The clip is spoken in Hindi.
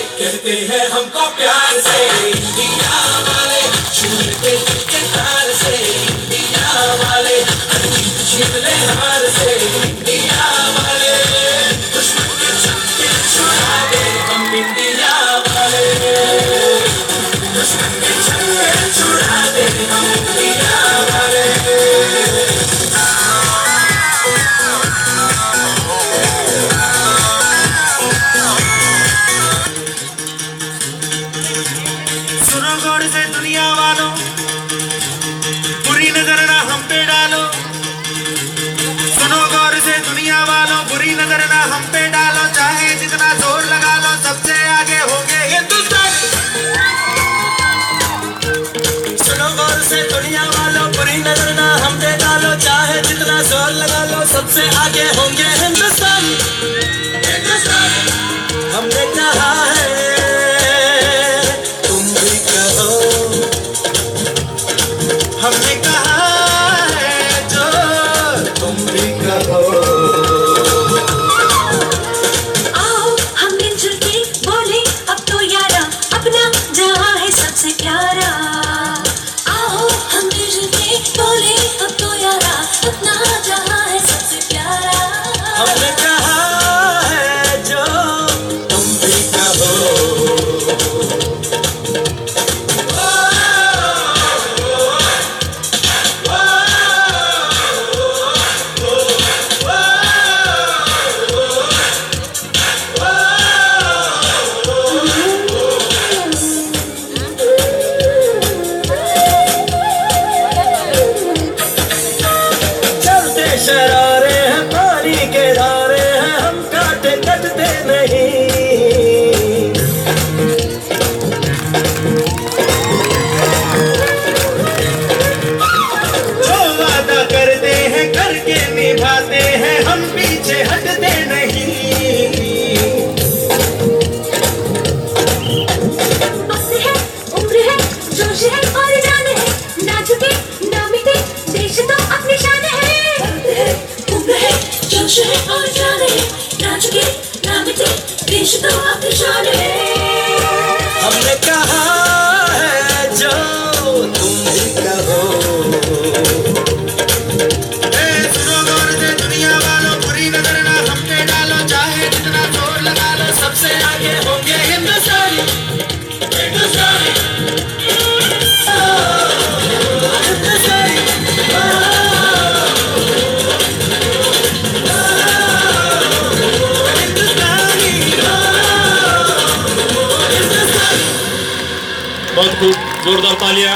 कहते हैं हमको प्यार से इंडिया वाले, शूर के दिल के तार से इंडिया वाले, हर जीत छीन ले हार से इंडिया वाले, दुश्मन के छक्के छुड़ा दे हम इंडिया वाले, दुश्मन के छक्के छुड़ा दे हम इंडिया वाले। सुनो गौर से दुनिया वालों, बुरी नजर ना हम पे डालो। सुनो गौर से दुनिया वालों, बुरी नजर ना हम पे डालो। चाहे जितना जोर लगा लो, सबसे आगे होंगे हिंदुस्तान। सुनो गौर से दुनिया वालों, बुरी नजर ना हम पे डालो। चाहे जितना जोर लगा लो, सबसे आगे होंगे हिंदुस्तान। हमने कहा है, हमने कहा है जो तुम भी कहो। आओ हम मिलजुल के बोले अब तो यारा, अपना जहां है सबसे प्यारा। आओ हम मिलजुल के बोले अब तो यारा, अपना जहां है सबसे प्यारा। हमने कहा है जो तुम भी कहो। शरारे हैं पानी के धारे हैं, हम काटे कटते नहीं। जो वादा करते हैं करके निभाते हैं, हम पीछे हटते नहीं। वक्त है, उम्र है, जोश है और जान है, ना झुके ना मिटे देश तो अपनी शान है। उम्र है, जोश है और जान है, ना झुके ना मिटे देश तो अपनी शान है। हमने कहा है जो तुम भी कहो। सुनो गौर से दुनिया वालों, बुरी नजर ना हम पे डालो। चाहे जितना जोर लगा लो, सबसे आगे होंगे हिंदुस्तानी। हिंदुस्तानी बहुत खूब, जोरदार तालियां।